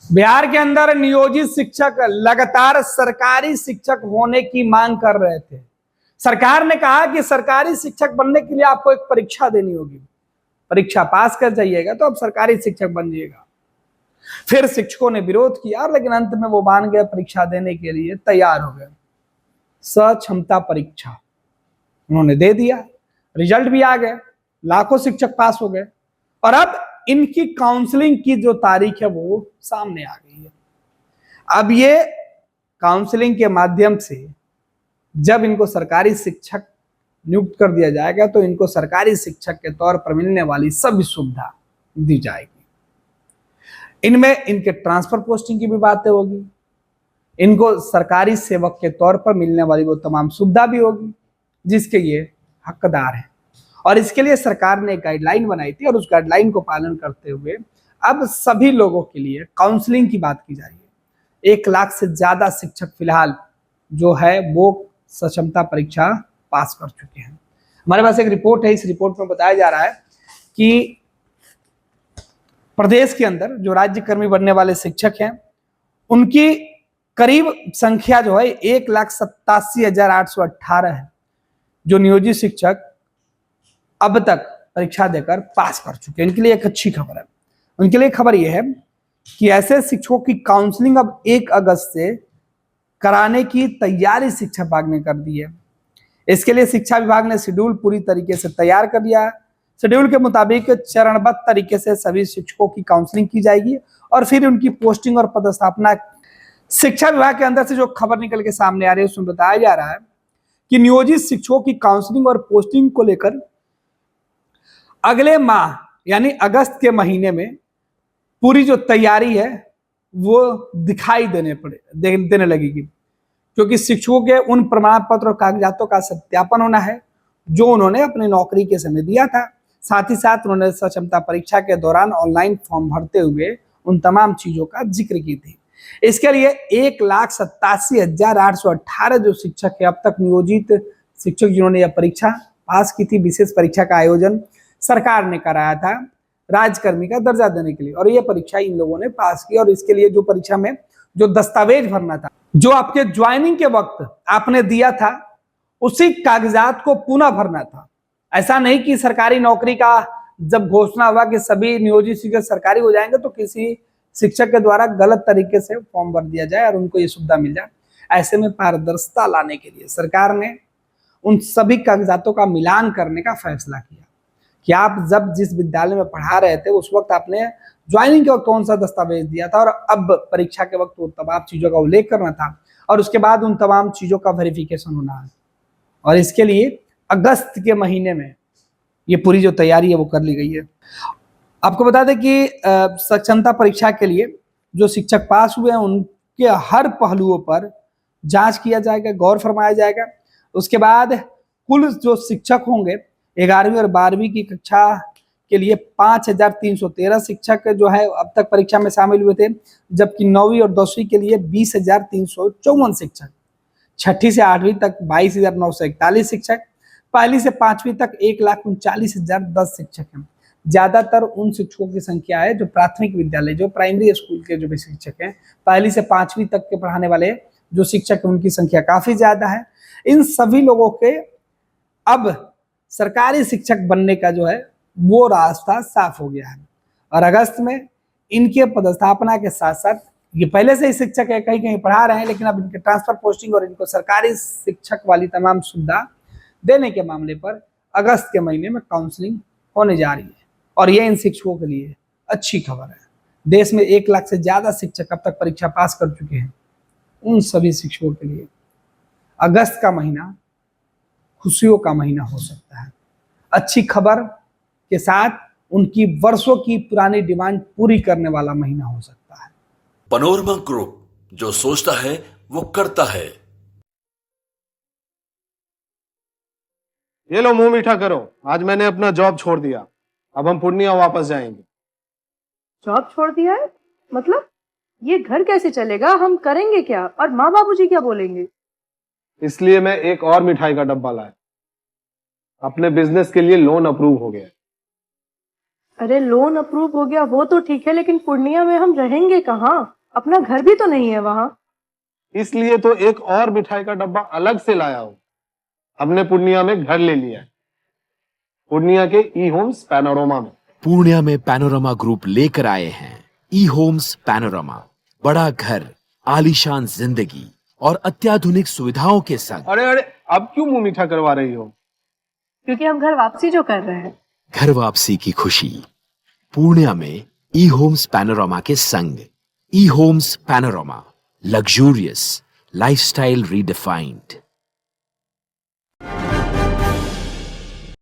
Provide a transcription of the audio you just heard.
बिहार के अंदर नियोजित शिक्षक लगातार सरकारी शिक्षक होने की मांग कर रहे थे। सरकार ने कहा कि सरकारी शिक्षक बनने के लिए आपको एक परीक्षा देनी होगी, परीक्षा पास कर जाइएगा तो अब सरकारी शिक्षक बन जाइएगा। फिर शिक्षकों ने विरोध किया, लेकिन अंत में वो मान गए, परीक्षा देने के लिए तैयार हो गए। सक्षमता परीक्षा उन्होंने दे दिया, रिजल्ट भी आ गए, लाखों शिक्षक पास हो गए और अब इनकी काउंसलिंग की जो तारीख है वो सामने आ गई है। अब ये काउंसलिंग के माध्यम से जब इनको सरकारी शिक्षक नियुक्त कर दिया जाएगा तो इनको सरकारी शिक्षक के तौर पर मिलने वाली सभी सुविधा दी जाएगी। इनमें इनके ट्रांसफर पोस्टिंग की भी बातें होगी, इनको सरकारी सेवक के तौर पर मिलने वाली वो तमाम सुविधा भी होगी जिसके ये हकदार हैं। और इसके लिए सरकार ने एक गाइडलाइन बनाई थी और उस गाइडलाइन को पालन करते हुए अब सभी लोगों के लिए काउंसलिंग की बात की जा रही है। 1 लाख से ज्यादा शिक्षक फिलहाल जो है वो सक्षमता परीक्षा पास कर चुके हैं। हमारे पास एक रिपोर्ट है, इस रिपोर्ट में बताया जा रहा है कि प्रदेश के अंदर जो राज्य कर्मी बनने वाले शिक्षक हैं उनकी करीब संख्या जो है 1,87,818 है, जो नियोजित शिक्षक अब तक परीक्षा देकर पास कर चुके हैं। इनके लिए एक अच्छी खबर है। उनके लिए खबर यह है कि ऐसे शिक्षकों की काउंसलिंग अब 1 अगस्त से कराने की तैयारी शिक्षा विभाग ने कर दी है। इसके लिए शिक्षा विभाग ने शेड्यूल पूरी तरीके से तैयार कर दिया है। शेड्यूल के मुताबिक चरणबद्ध तरीके से सभी शिक्षकों की काउंसलिंग की जाएगी और फिर उनकी पोस्टिंग और पदस्थापना। शिक्षा विभाग के अंदर से जो खबर निकल के सामने आ रही है उसमें बताया जा रहा है कि नियोजित शिक्षकों की काउंसलिंग और पोस्टिंग को लेकर अगले माह यानी अगस्त के महीने में पूरी जो तैयारी है वो दिखाई देने लगेगी, क्योंकि शिक्षकों के उन प्रमाण पत्र और कागजातों का सत्यापन होना है जो उन्होंने अपनी नौकरी के समय दिया था। साथ ही साथ उन्होंने सक्षमता परीक्षा के दौरान ऑनलाइन फॉर्म भरते हुए उन तमाम चीजों का जिक्र की थी। इसके लिए 1,87,818 जो शिक्षक है अब तक नियोजित शिक्षक जिन्होंने यह परीक्षा पास की थी, विशेष परीक्षा का आयोजन सरकार ने कराया था राजकर्मी का दर्जा देने के लिए, और यह परीक्षा इन लोगों ने पास की। और इसके लिए जो परीक्षा में जो दस्तावेज भरना था, जो आपके ज्वाइनिंग के वक्त आपने दिया था, उसी कागजात को पुनः भरना था। ऐसा नहीं कि सरकारी नौकरी का जब घोषणा हुआ कि सभी नियोजित शिक्षक सरकारी हो जाएंगे तो किसी शिक्षक के द्वारा गलत तरीके से फॉर्म भर दिया जाए और उनको ये सुविधा मिल जाए। ऐसे में पारदर्शिता लाने के लिए सरकार ने उन सभी कागजातों का मिलान करने का फैसला किया कि आप जब जिस विद्यालय में पढ़ा रहे थे उस वक्त आपने ज्वाइनिंग के वक्त कौन सा दस्तावेज दिया था और अब परीक्षा के वक्त वो तमाम चीजों का उल्लेख करना था और उसके बाद उन तमाम चीजों का वेरिफिकेशन होना है। और इसके लिए अगस्त के महीने में ये पूरी जो तैयारी है वो कर ली गई है। आपको बता दें कि सक्षमता परीक्षा के लिए जो शिक्षक पास हुए हैं उनके हर पहलुओं पर जांच किया जाएगा, गौर फरमाया जाएगा। उसके बाद कुल जो शिक्षक होंगे 11वीं और 12वीं की कक्षा के लिए 5,313 शिक्षक जो है अब तक परीक्षा में शामिल हुए थे, जबकि 9वीं और 10वीं के लिए 20,354 शिक्षक, 6ठी से 8वीं तक 22,941 शिक्षक, पहली से 5वीं तक 1,39,010 शिक्षक हैं। ज्यादातर उन शिक्षकों की संख्या है जो प्राथमिक विद्यालय, जो प्राइमरी स्कूल के जो भी शिक्षक हैं, पहली से 5वीं तक के पढ़ाने वाले जो शिक्षक हैं उनकी संख्या काफी ज्यादा है। इन सभी लोगों के अब सरकारी शिक्षक बनने का जो है वो रास्ता साफ हो गया है और अगस्त में इनके पदस्थापना के साथ साथ ये पहले से ही शिक्षक है, कहीं कहीं पढ़ा रहे हैं, लेकिन अब इनके ट्रांसफर पोस्टिंग और इनको सरकारी शिक्षक वाली तमाम सुविधा देने के मामले पर अगस्त के महीने में काउंसलिंग होने जा रही है। और ये इन शिक्षकों के लिए अच्छी खबर है। देश में 1 लाख से ज्यादा शिक्षक अब तक परीक्षा पास कर चुके हैं। उन सभी शिक्षकों के लिए अगस्त का महीना खुशियों का महीना हो सकता है। अच्छी खबर के साथ उनकी वर्षों की पुरानी डिमांड पूरी करने वाला महीना हो सकता है। पनोरमा ग्रुप, जो सोचता है वो करता है। ये लो मुंह मीठा करो, आज मैंने अपना जॉब छोड़ दिया, अब हम पूर्णिया वापस जाएंगे। जॉब छोड़ दिया है? मतलब ये घर कैसे चलेगा? हम करेंगे क्या और माँ बाबूजी क्या बोलेंगे? इसलिए मैं एक और मिठाई का डब्बा लाया। अपने बिजनेस के लिए लोन अप्रूव हो गया। अरे लोन अप्रूव हो गया वो तो ठीक है, लेकिन पूर्णिया में हम रहेंगे कहाँ? अपना घर भी तो नहीं है वहाँ। इसलिए तो एक और मिठाई का डब्बा अलग से लाया हूँ। हमने पूर्णिया में घर ले लिया है, पूर्णिया के ई होम्स पैनोरमा में। पूर्णिया में पैनोरमा ग्रुप लेकर आए हैं ई होम्स पैनोरमा। बड़ा घर, आलीशान जिंदगी और अत्याधुनिक सुविधाओं के संग। अरे अरे, अब क्यों मुंह मीठा करवा रही हो? क्योंकि हम घर वापसी जो कर रहे हैं। घर वापसी की खुशी पूर्णिया में ई होम्स पैनोरमा के संग। E homes panorama, luxurious lifestyle redefined.